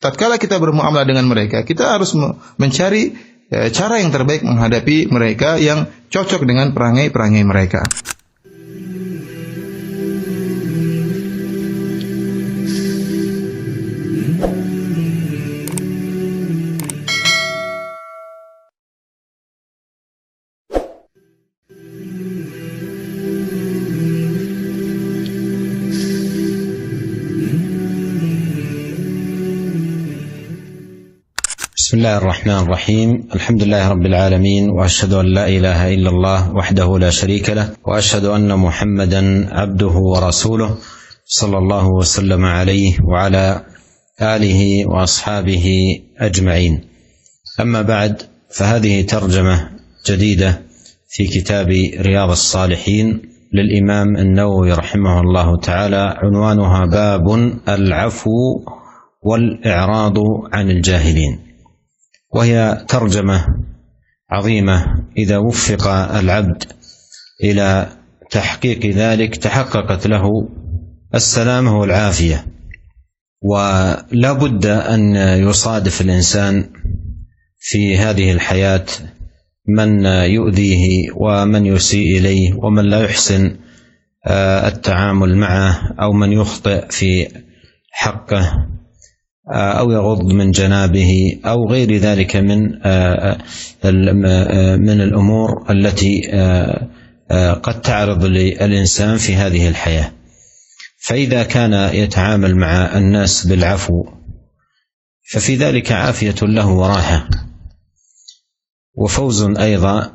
tatkala kita bermuamalah dengan mereka, kita harus mencari cara yang terbaik menghadapi mereka yang cocok dengan perangai-perangai mereka. بسم الله الرحمن الرحيم. الحمد لله رب العالمين، وأشهد أن لا إله إلا الله وحده لا شريك له، وأشهد أن محمدا عبده ورسوله صلى الله وسلم عليه وعلى آله وأصحابه أجمعين. أما بعد، فهذه ترجمة جديدة في كتاب رياض الصالحين للإمام النووي رحمه الله تعالى، عنوانها باب العفو والإعراض عن الجاهلين، وهي ترجمة عظيمة. إذا وفق العبد إلى تحقيق ذلك تحققت له السلامة والعافية. ولا بد أن يصادف الإنسان في هذه الحياة من يؤذيه ومن يسيء إليه ومن لا يحسن التعامل معه، أو من يخطئ في حقه أو يغض من جنابه أو غير ذلك من الأمور التي قد تعرض للإنسان في هذه الحياة. فإذا كان يتعامل مع الناس بالعفو ففي ذلك عافية له وراحة، وفوز أيضا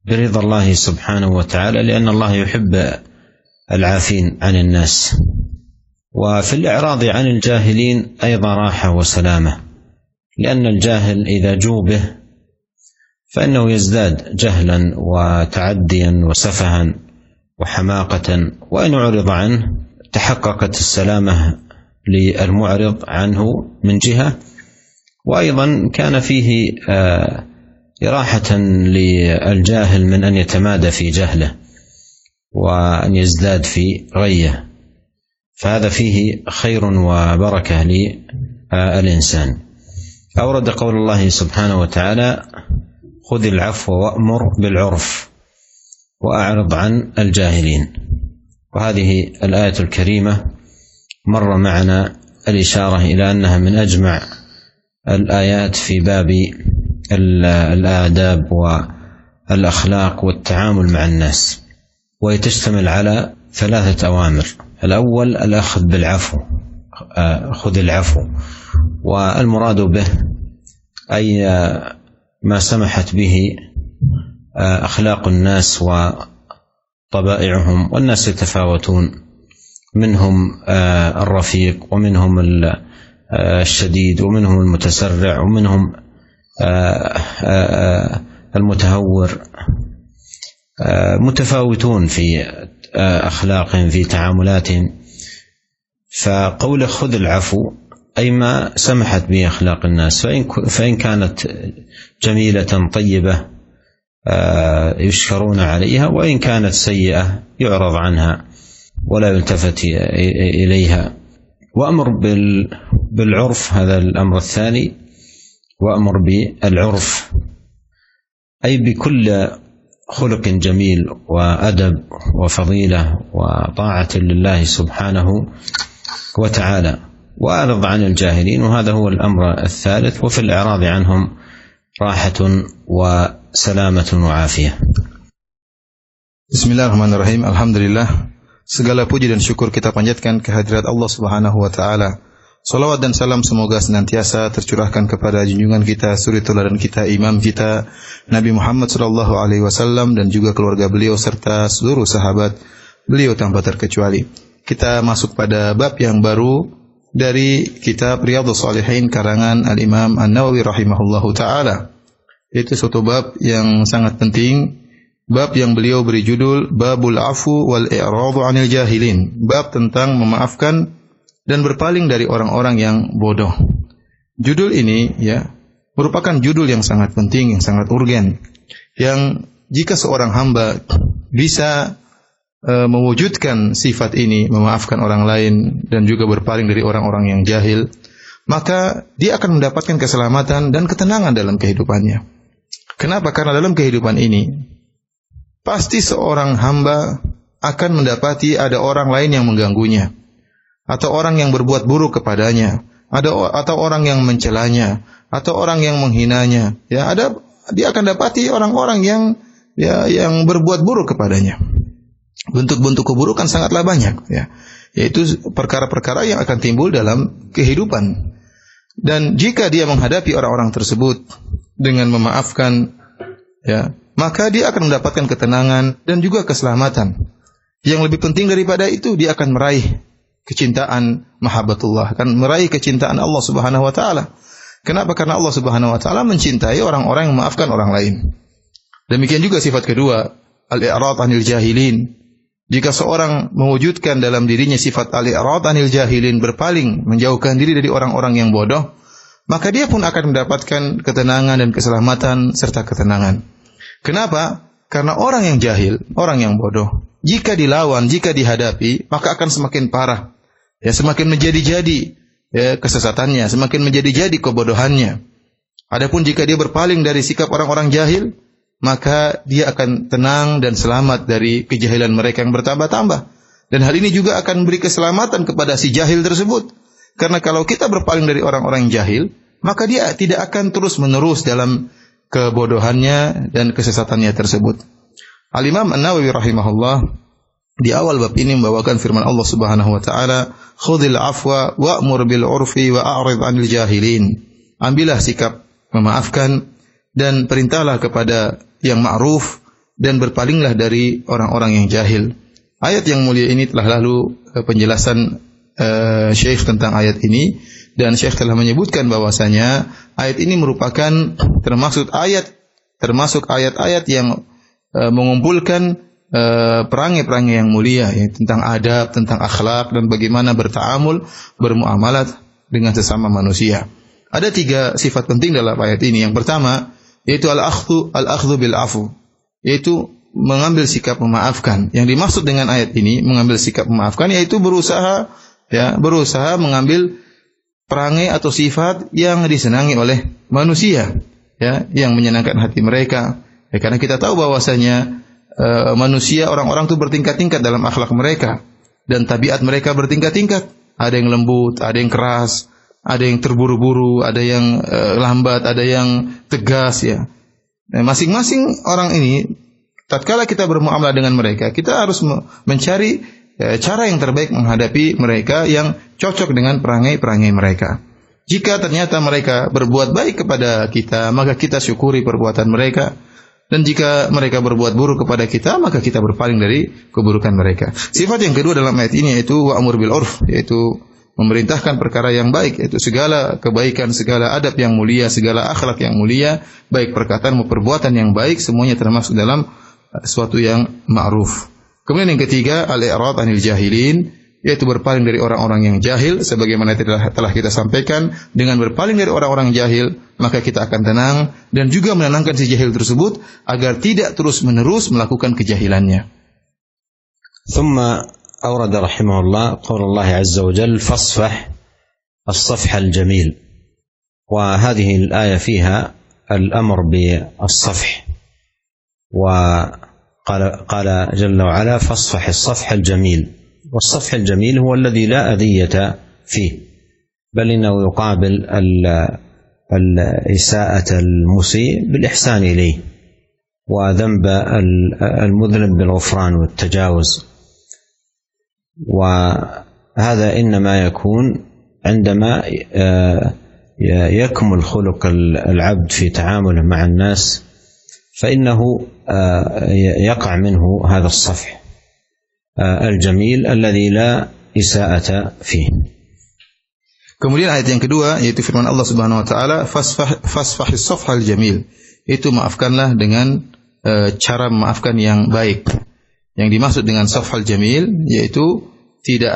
برضا الله سبحانه وتعالى، لأن الله يحب العافين عن الناس. وفي الإعراض عن الجاهلين أيضا راحة وسلامة، لأن الجاهل إذا جوبه فإنه يزداد جهلا وتعديا وسفها وحماقة، وإن عرض عنه تحققت السلامة للمعرض عنه من جهة، وأيضا كان فيه إراحة للجاهل من أن يتمادى في جهله وأن يزداد في غيه، فهذا فيه خير وبركة للإنسان. أورد قول الله سبحانه وتعالى: خذ العفو وأمر بالعرف وأعرض عن الجاهلين. وهذه الآية الكريمة مر معنا الإشارة إلى أنها من أجمع الآيات في باب الآداب والأخلاق والتعامل مع الناس، وهي تشتمل على 3 أوامر. الأول الأخذ بالعفو، خذ العفو، والمراد به أي ما سمحت به أخلاق الناس وطبائعهم، والناس يتفاوتون، منهم الرفيق ومنهم الشديد ومنهم المتسرع ومنهم المتهور، متفاوتون في أخلاقهم في تعاملاتهم. فقول خذ العفو أي ما سمحت به أخلاق الناس، فإن كانت جميلة طيبة يشكرون عليها، وإن كانت سيئة يعرض عنها ولا يلتفت إليها. وأمر بالعرف، هذا الأمر الثاني، وأمر بالعرف أي بكل خلق جميل وأدب وفضيلة وطاعة لله سبحانه وتعالى، وأعرض عن الجاهلين، وهذا هو الأمر الثالث. وفي الإعراض عنهم راحة وسلامة وعافية. Bismillahirrahmanirrahim. Alhamdulillah, segala puji dan syukur kita panjatkan kehadirat Allah Subhanahu wa taala. Salawat dan salam semoga senantiasa tercurahkan kepada junjungan kita, suri teladan kita, imam kita, Nabi Muhammad sallallahu alaihi wasallam, dan juga keluarga beliau serta seluruh sahabat beliau tanpa terkecuali. Kita masuk pada bab yang baru dari kitab Riyadhus Shalihin karangan Al-Imam An-Nawawi rahimahullahu taala. Itu suatu bab yang sangat penting, bab yang beliau beri judul Babul Afu wal I'radu 'anil Jahilin, bab tentang memaafkan dan berpaling dari orang-orang yang bodoh. Judul ini merupakan judul yang sangat penting, yang sangat urgen, yang jika seorang hamba bisa mewujudkan sifat ini, memaafkan orang lain dan juga berpaling dari orang-orang yang jahil, maka dia akan mendapatkan keselamatan dan ketenangan dalam kehidupannya. Kenapa? Karena dalam kehidupan ini pasti seorang hamba akan mendapati ada orang lain yang mengganggunya, atau orang yang berbuat buruk kepadanya, atau orang yang mencelanya, atau orang yang menghinanya. Ya, dia akan dapati orang-orang yang berbuat buruk kepadanya. Bentuk-bentuk keburukan sangatlah banyak, ya. Yaitu perkara-perkara yang akan timbul dalam kehidupan. Dan jika dia menghadapi orang-orang tersebut dengan memaafkan, ya, maka dia akan mendapatkan ketenangan dan juga keselamatan. Yang lebih penting daripada itu, dia akan meraih kecintaan mahabbatullah, akan meraih kecintaan Allah Subhanahu wa taala. Kenapa? Karena Allah Subhanahu wa taala mencintai orang-orang yang memaafkan orang lain. Demikian juga sifat kedua, al-i'rad 'anil jahilin. Jika seorang mewujudkan dalam dirinya sifat al-i'rad 'anil jahilin, berpaling, menjauhkan diri dari orang-orang yang bodoh, maka dia pun akan mendapatkan ketenangan dan keselamatan serta ketenangan. Kenapa? Karena orang yang jahil, orang yang bodoh, jika dilawan, jika dihadapi, maka akan semakin parah. Ya, semakin menjadi-jadi ya kesesatannya, semakin menjadi-jadi kebodohannya. Adapun jika dia berpaling dari sikap orang-orang jahil, maka dia akan tenang dan selamat dari kejahilan mereka yang bertambah-tambah. Dan hal ini juga akan memberi keselamatan kepada si jahil tersebut. Karena kalau kita berpaling dari orang-orang jahil, maka dia tidak akan terus-menerus dalam kebodohannya dan kesesatannya tersebut. Al-Imam An-Nawawi rahimahullah di awal bab ini membawakan firman Allah Subhanahu wa taala, "Khudhil afwa wa'mur bil 'urfi wa a'rid 'anil jahilin." Ambillah sikap memaafkan dan perintahlah kepada yang ma'ruf dan berpalinglah dari orang-orang yang jahil. Ayat yang mulia ini telah lalu penjelasan Syekh tentang ayat ini, dan Syekh telah menyebutkan bahwasanya ayat ini merupakan termasuk ayat-ayat yang mengumpulkan perangai-perangai yang mulia, ya, tentang adab, tentang akhlak dan bagaimana bertaamul, bermuamalat dengan sesama manusia. Ada 3 sifat penting dalam ayat ini. Yang pertama yaitu al-akhdhu bil afu, yaitu mengambil sikap memaafkan. Yang dimaksud dengan ayat ini mengambil sikap memaafkan yaitu berusaha mengambil perangai atau sifat yang disenangi oleh manusia, ya, yang menyenangkan hati mereka. Ya, karena kita tahu bahwasanya manusia, orang-orang itu bertingkat-tingkat dalam akhlak mereka dan tabiat mereka bertingkat-tingkat. Ada yang lembut, ada yang keras, ada yang terburu-buru, ada yang lambat, ada yang tegas, ya. Nah, masing-masing orang ini, tatkala kita bermuamalah dengan mereka, kita harus mencari cara yang terbaik menghadapi mereka yang cocok dengan perangai-perangai mereka. Jika ternyata mereka berbuat baik kepada kita, maka kita syukuri perbuatan mereka. Dan jika mereka berbuat buruk kepada kita, maka kita berpaling dari keburukan mereka. Sifat yang kedua dalam ayat ini yaitu wa'mur bil 'urf, yaitu memerintahkan perkara yang baik, yaitu segala kebaikan, segala adab yang mulia, segala akhlak yang mulia, baik perkataan maupun perbuatan yang baik, semuanya termasuk dalam sesuatu yang ma'ruf. Kemudian yang ketiga, al-i'rad 'anil jahilin, yaitu berpaling dari orang-orang yang jahil. Sebagaimana telah kita sampaikan, dengan berpaling dari orang-orang jahil, maka kita akan tenang dan juga menenangkan si jahil tersebut agar tidak terus-menerus melakukan kejahilannya. ثم أورد رحمه الله قول الله عز وجل فاصفح الصفح الجميل، وهذه الآية فيها الأمر بالصفح، وقال جل وعلا فاصفح الصفح الجميل، والصفح الجميل هو الذي لا أذية فيه، بل إنه يقابل الإساءة المسيء بالإحسان إليه، وذنب المذنب بالغفران والتجاوز. وهذا إنما يكون عندما يكمل خلق العبد في تعامله مع الناس، فإنه يقع منه هذا الصفح الجميل الذي لا إساءة فيه. Kemudian ayat yang kedua yaitu firman Allah Subhanahu wa taala, fasfahis safhal jamil, itu maafkanlah dengan cara memaafkan yang baik. Yang dimaksud dengan safhal jamil yaitu tidak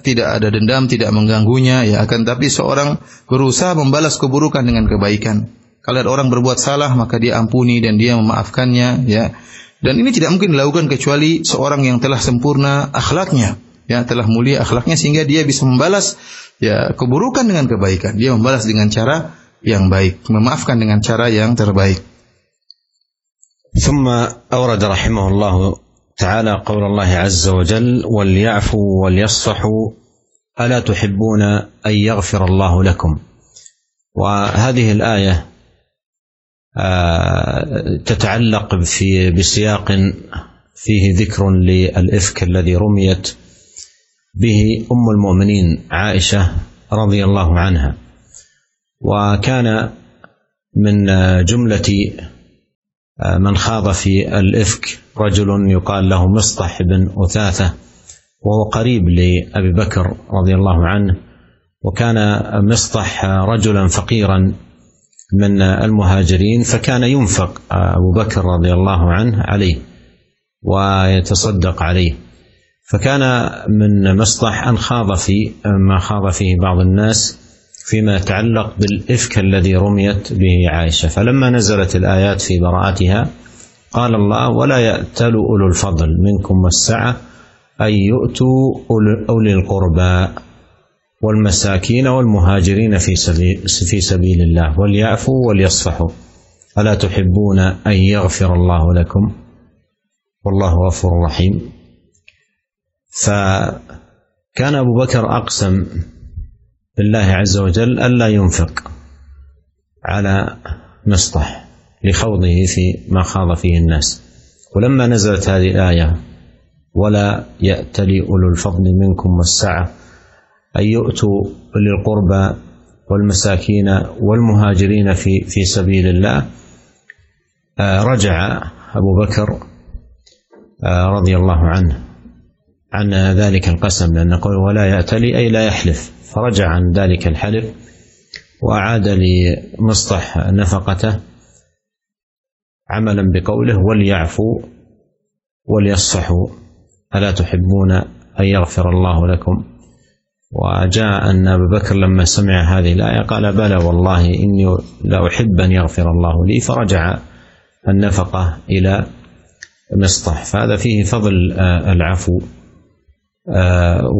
ada dendam, tidak mengganggunya, ya, akan tapi seorang berusaha membalas keburukan dengan kebaikan. Kalau ada orang berbuat salah, maka dia ampuni dan dia memaafkannya, ya. Dan ini tidak mungkin dilakukan kecuali seorang yang telah sempurna akhlaknya, ya, telah mulia akhlaknya sehingga dia bisa membalas ya keburukan dengan kebaikan. Dia membalas dengan cara yang baik, memaafkan dengan cara yang terbaik. ثم أورد رحمه الله تعالى قول الله عز وجل وليعفوا وليصفحوا ألا تحبون أن يغفر الله لكم. وهذه الآية تتعلق بسياق فيه ذكر للإفك الذي رميت به أم المؤمنين عائشة رضي الله عنها. وكان من جملة من خاض في الإفك رجل يقال له مصطح بن أثاثة، وهو قريب لأبي بكر رضي الله عنه، وكان مصطح رجلا فقيرا من المهاجرين، فكان ينفق أبو بكر رضي الله عنه عليه ويتصدق عليه. فكان من مصطح أن خاض في ما خاض فيه بعض الناس فيما يتعلق بالإفك الذي رميت به عائشة. فلما نزلت الآيات في براءتها قال الله ولا يأتل أولو الفضل منكم والسعة أن يؤتوا أولي القربى والمساكين والمهاجرين في سبيل الله وليعفوا وليصفحوا ألا تحبون أن يغفر الله لكم والله غفور رحيم. فكان أبو بكر أقسم بالله عز وجل ألا ينفق على مصطح لخوضه في ما خاض فيه الناس. ولما نزلت هذه الآية ولا يأتلي أولو الفضل منكم والسعة أن يؤتوا أولي القربى والمساكين والمهاجرين في سبيل الله، رجع أبو بكر رضي الله عنه عن ذلك القسم، لأن قول ولا يأتلي أي لا يحلف، فرجع عن ذلك الحلف وأعاد لمصطح نفقته عملا بقوله وليعفوا وليصفحوا ألا تحبون أن يغفر الله لكم. وجاء أن أبا بكر لما سمع هذه الآية قال بلى والله إني لا أحب أن يغفر الله لي، فرجع النفقة إلى مصطح. فهذا فيه فضل العفو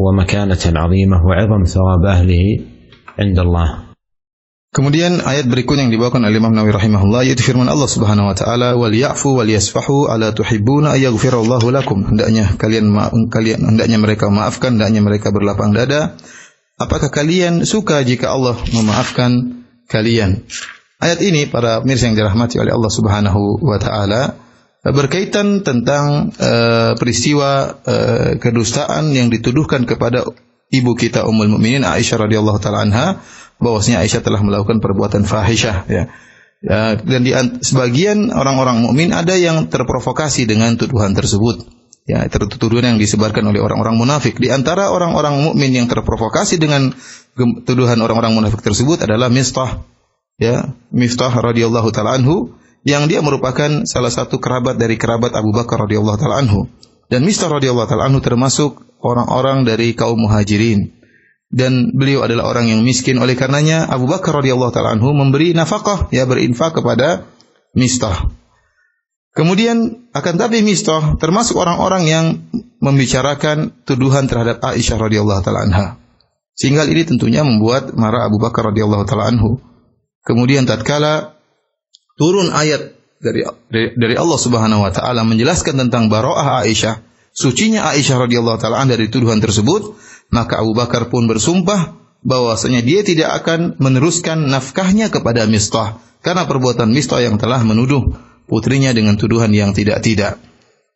ومكانة عظيمة وعظم ثواب أهله عند الله. Kemudian ayat berikutnya yang dibawakan oleh Imam Nawawi rahimahullah yaitu firman Allah Subhanahu wa taala wal ya'fu wal yasfahu ala tuhibbuna ay yaghfirallahu lakum. Hendaknya hendaknya mereka memaafkan, hendaknya mereka berlapang dada. Apakah kalian suka jika Allah memaafkan kalian? Ayat ini para pemirsa yang dirahmati oleh Allah Subhanahu wa taala berkaitan tentang peristiwa kedustaan yang dituduhkan kepada ibu kita Ummul Mukminin Aisyah radhiyallahu taala anha, bahwasanya Aisyah telah melakukan perbuatan fahisyah, ya. Dan di sebagian orang-orang mukmin ada yang terprovokasi dengan tuduhan tersebut, ya, tuduhan yang disebarkan oleh orang-orang munafik. Di antara orang-orang mukmin yang terprovokasi dengan tuduhan orang-orang munafik tersebut adalah Mistah, ya, Miftah radhiyallahu taala anhu, yang dia merupakan salah satu kerabat dari kerabat Abu Bakar radhiyallahu taala anhu. Dan Mistah radhiyallahu taala anhu termasuk orang-orang dari kaum Muhajirin. Dan beliau adalah orang yang miskin, oleh karenanya Abu Bakar radhiyallahu taala anhu memberi nafkah, ya, berinfak kepada Mistah. Kemudian akan tapi Mistah termasuk orang-orang yang membicarakan tuduhan terhadap Aisyah radhiyallahu taala anha. Sehingga ini tentunya membuat marah Abu Bakar radhiyallahu taala anhu. Kemudian tatkala turun ayat dari Allah Subhanahu wa taala menjelaskan tentang bara'ah Aisyah, sucinya Aisyah radhiyallahu taala anha dari tuduhan tersebut, maka Abu Bakar pun bersumpah bahwasanya dia tidak akan meneruskan nafkahnya kepada Mistah karena perbuatan Mistah yang telah menuduh putrinya dengan tuduhan yang tidak-tidak.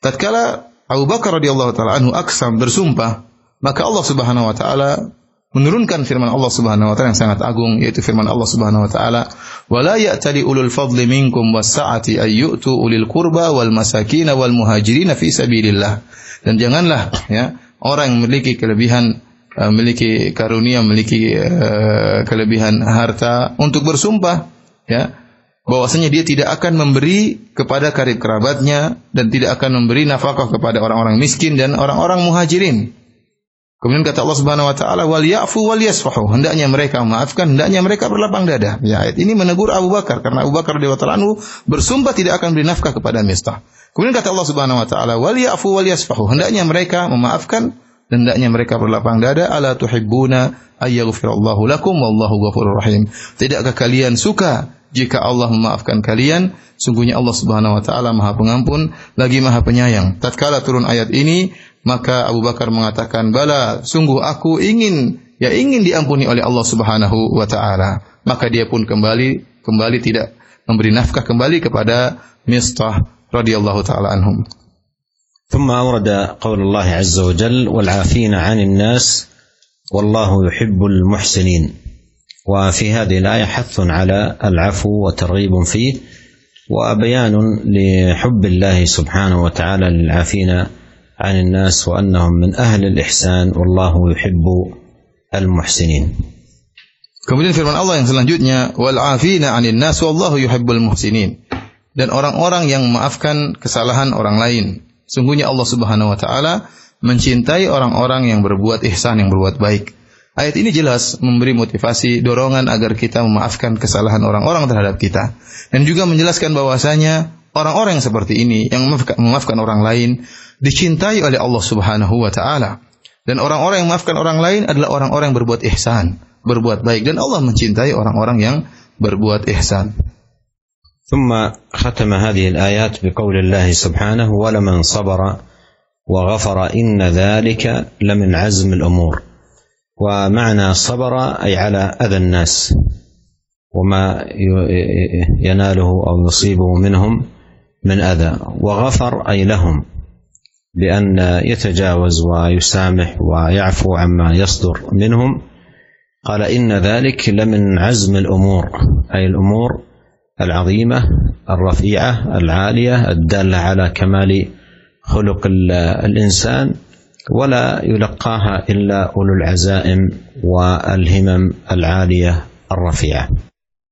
Tatkala Abu Bakar radhiyallahu taala anhu aksam bersumpah, maka Allah Subhanahu wa taala menurunkan firman Allah Subhanahu wa taala yang sangat agung, yaitu firman Allah Subhanahu wa taala, "Wala ya'tali ulul fadli minkum was-sa'ati ay yu'tu ulil qurba wal masakin wal muhajirin fi sabilillah." Dan janganlah, ya, orang yang memiliki kelebihan, memiliki karunia, memiliki kelebihan harta untuk bersumpah, ya, bahwasanya dia tidak akan memberi kepada karib kerabatnya dan tidak akan memberi nafkah kepada orang-orang miskin dan orang-orang muhajirin. Kemudian kata Allah Subhanahu wa taala, "Wal ya'fu wal yasfahu." Hendaknya mereka memaafkan, hendaknya mereka berlapang dada. Ya, ayat ini menegur Abu Bakar karena Abu Bakar radhiyallahu anhu bersumpah tidak akan beri nafkah kepada Mistah. Kemudian kata Allah Subhanahu wa taala, "Wal ya'fu wal yasfahu." Hendaknya mereka memaafkan dan hendaknya mereka berlapang dada, ala tuhibbuna ayyaghfirallahu lakum wallahu ghafurur rahim. Tidakkah kalian suka jika Allah memaafkan kalian? Sungguhnya Allah Subhanahu wa taala Maha Pengampun lagi Maha Penyayang. Tatkala turun ayat ini, maka Abu Bakar mengatakan, "Bala, sungguh aku ingin diampuni oleh Allah Subhanahu wa taala." Maka dia pun kembali tidak memberi nafkah kembali kepada Mistah radhiyallahu taala anhum. ثم أورد قول الله عز وجل والعافين عن الناس والله يحب المحسنين. وفي هذه الآية حث على العفو وترغيب فيه وبيان لحب الله سبحانه وتعالى للعافين عن الناس وأنهم من أهل الإحسان والله يحب المحسنين. Kemudian firman Allah yang selanjutnya, wal afina 'anil nas wallahu yuhibbul muhsinin. Dan orang-orang yang memaafkan kesalahan orang lain. Sungguhnya Allah Subhanahu wa taala mencintai orang-orang yang berbuat ihsan, yang berbuat baik. Ayat ini jelas memberi motivasi, dorongan agar kita memaafkan kesalahan orang-orang terhadap kita. Dan juga menjelaskan bahwasanya orang-orang yang seperti ini, yang memaafkan orang lain, dicintai oleh Allah Subhanahu wa taala. Dan orang-orang yang memaafkan orang lain adalah orang-orang yang berbuat ihsan, berbuat baik. Dan Allah mencintai orang-orang yang berbuat ihsan. ثم ختم هذه الآيات بقول الله سبحانه ولمن صبر وغفر إن ذلك لمن عزم الأمور. ومعنى صبر أي على أذى الناس وما يناله أو يصيبه منهم من أذى، وغفر أي لهم بأن يتجاوز ويسامح ويعفو عما يصدر منهم. قال إن ذلك لمن عزم الأمور أي الأمور العظيمة الرفيعة العالية الدالة على كمال خلق الإنسان ولا يلقاها إلا أولو العزائم والهمم العالية الرفيعة.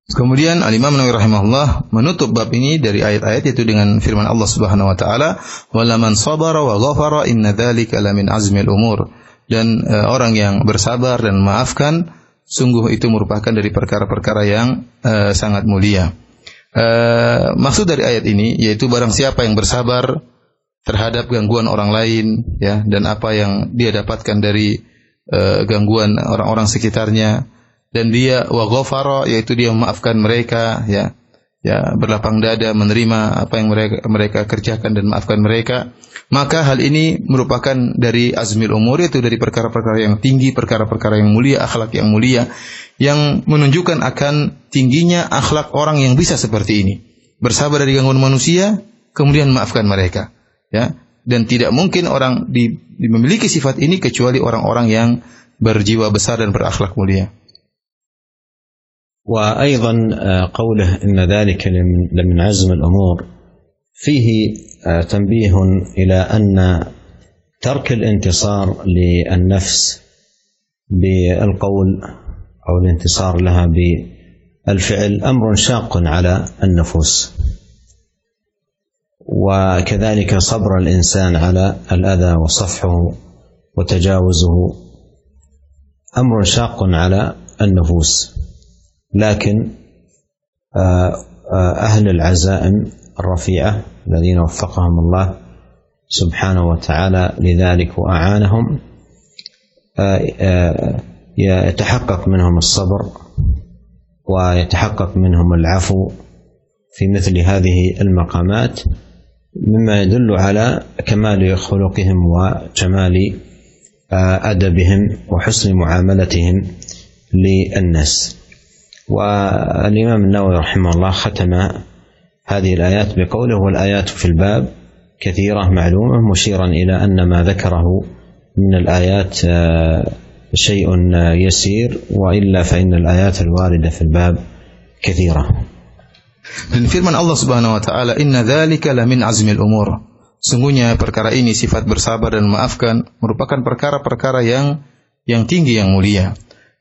Kemudian Al-Imam Nawawi rahimahullah menutup bab ini dari ayat-ayat itu dengan firman Allah Subhanahu wa taala, "Wala man sabara wa ghafara inna dzalika lamin azmil umur." Dan orang yang bersabar dan memaafkan, sungguh itu merupakan dari perkara-perkara yang sangat mulia. Maksud dari ayat ini yaitu barang siapa yang bersabar terhadap gangguan orang lain, ya, dan apa yang dia dapatkan dari gangguan orang-orang sekitarnya, dan dia wa ghafara yaitu dia memaafkan mereka, ya berlapang dada menerima apa yang mereka kerjakan dan maafkan mereka, maka hal ini merupakan dari azmil umur, yaitu dari perkara-perkara yang tinggi, perkara-perkara yang mulia, akhlak yang mulia, yang menunjukkan akan tingginya akhlak orang yang bisa seperti ini, bersabar dari gangguan manusia kemudian memaafkan mereka, ya. Dan tidak mungkin orang memiliki sifat ini kecuali orang-orang yang berjiwa besar dan berakhlak mulia. وأيضا قوله إن ذلك لمن عزم الأمور فيه تنبيه إلى أن ترك الانتصار للنفس بالقول أو الانتصار لها بالفعل أمر شاق على النفوس، وكذلك صبر الإنسان على الأذى وصفحه وتجاوزه أمر شاق على النفوس. لكن أهل العزائم الرفيعة الذين وفقهم الله سبحانه وتعالى لذلك وأعانهم يتحقق منهم الصبر ويتحقق منهم العفو في مثل هذه المقامات، مما يدل على كمال خلقهم وجمال أدبهم وحسن معاملتهم للناس. والإمام النووي رحمه الله ختم هذه الآيات بقوله والآيات في الباب كثيرة معلومة، مشيرا إلى أن ما ذكره من الآيات شيء يسير، وإلا فإن الآيات الواردة في الباب كثيرة. Dan firman Allah Subhanahu wa taala, "Inna dzalika lamin azmil umur." Sungguhnya perkara ini, sifat bersabar dan memaafkan, merupakan perkara-perkara yang tinggi, yang mulia.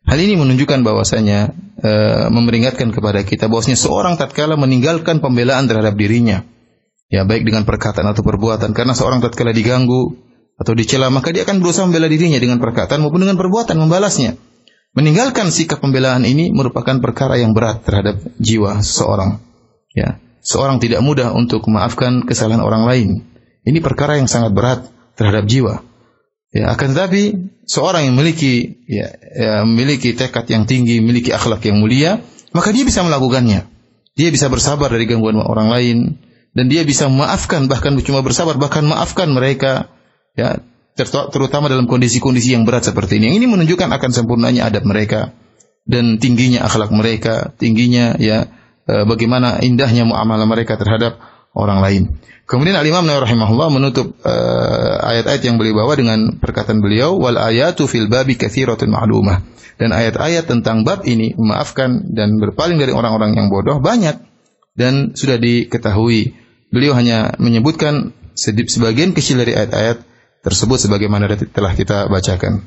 Hal ini menunjukkan bahwasanya memperingatkan kepada kita bahwasanya seorang tatkala meninggalkan pembelaan terhadap dirinya, ya baik dengan perkataan atau perbuatan, karena seorang tatkala diganggu atau dicela maka dia akan berusaha membela dirinya dengan perkataan maupun dengan perbuatan, membalasnya. Meninggalkan sikap pembelaan ini merupakan perkara yang berat terhadap jiwa seseorang. Ya, seorang tidak mudah untuk memaafkan kesalahan orang lain. Ini perkara yang sangat berat terhadap jiwa. Ya, akan tetapi seorang yang memiliki tekad yang tinggi, memiliki akhlak yang mulia, maka dia bisa melakukannya. Dia bisa bersabar dari gangguan orang lain, dan dia bisa memaafkan, bahkan cuma bersabar, bahkan maafkan mereka, ya, terutama dalam kondisi-kondisi yang berat seperti ini. Yang ini menunjukkan akan sempurnanya adab mereka dan tingginya akhlak mereka, tingginya bagaimana indahnya muamalah mereka terhadap orang lain. Kemudian Al-Imam Nawawi rahimahullah menutup ayat-ayat yang beliau bawa dengan perkataan beliau, wal ayatu fil babi katsiratun ma'lumah. Dan ayat-ayat tentang bab ini, memaafkan dan berpaling dari orang-orang yang bodoh, banyak dan sudah diketahui. Beliau hanya menyebutkan sebagian kecil dari ayat-ayat tersebut sebagaimana telah kita bacakan.